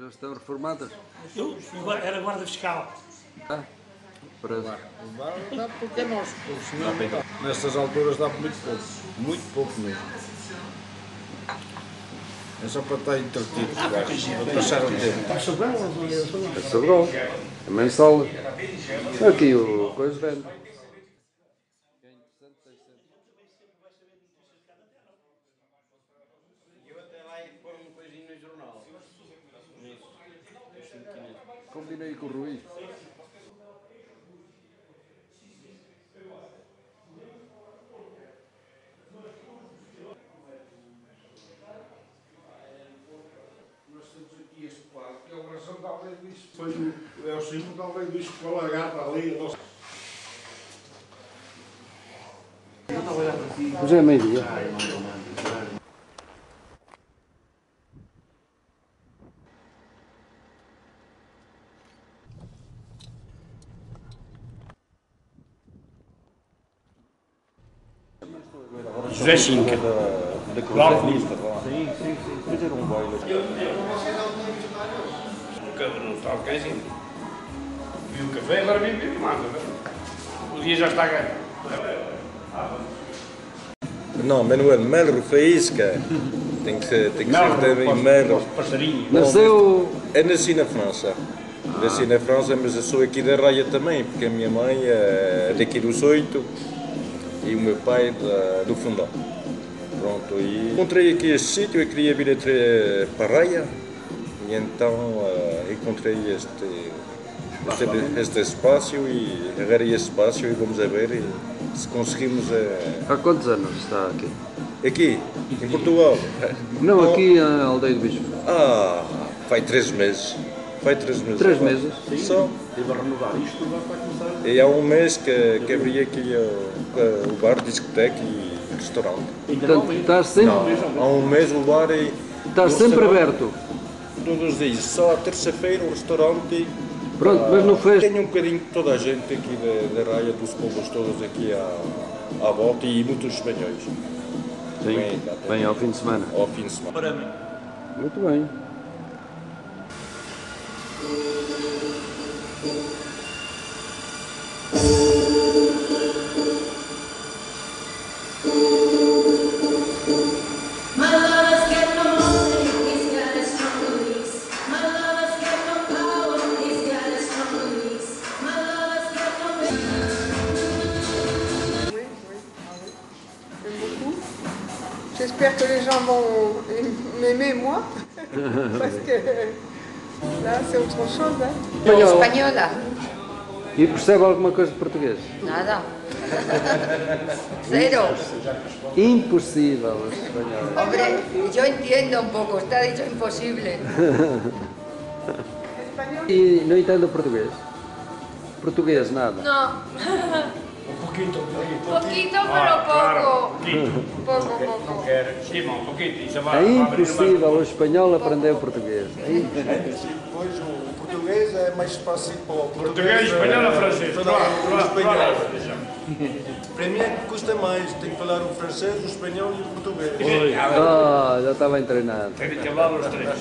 já estão reformadas? Eu era guarda fiscal. Ah, preso. Dá porque é nosso, senão não dá. Nestas alturas dá muito pouco mesmo. É só para estar entretido, para passar o tempo. É sobrou. É mensal. Aqui o coisa vende. Eu até lá e pôr uma coisinha no jornal. Combinei com o Rui. É o símbolo da aldeia do Bispo com a lagarta ali. Mas é meio-dia. José Chinca. Da cruzadista, sim, fazer um baile. O café não está quezinho. Vi o café, agora vim tomar. O dia já está ganho. Não, Manuel, mel faísca. Tem que ser também mel. Passarinho. Nasceu. Eu nasci na França. Nasci na França, mas eu sou aqui da Raia também, porque a minha mãe é daqui dos Oito e o meu pai do Fundão. Pronto, e encontrei aqui este sítio, eu queria vir para a Raia, e então encontrei este espaço e agarrei este espaço e vamos a ver se conseguimos... Há quantos anos está aqui? Aqui, em Portugal? Não, aqui a aldeia do Bispo. Faz 3 meses. Faz 3 meses. 3 meses? Só. Teve a renovar isto, vai começar. E há um mês que abri aqui o bar, discoteca e restaurante. Portanto, está sempre, Não, há um mês o bar e... está sempre aberto. Todos os dias, só à terça-feira o restaurante. Pronto, mas não fez. Tenho um bocadinho de toda a gente aqui da Raia, dos povos todos aqui à volta e muitos espanhóis. Sim, bem ao fim de semana. Ao fim de semana. Para mim. Muito bem. J'espère que les gens vont m'aimer moi, parce que là c'est autre chose. Hein. Española. E percebe alguma coisa de português? Nada. Cero. Impossível, espanhol. Hombre, yo entiendo un poco, está dicho imposible. E não entende português? Português, nada. No. Poquito. Poquito, pero poco. Não quero. Sim, um pouquinho. Isso vai É impossível o espanhol aprender o português. É impossível. Depois o português é mais fácil para o Português, espanhol ou francês? Para mim é que custa mais, tenho que falar o francês, o espanhol e o português. Já está bem treinado. Tem que acabar os três.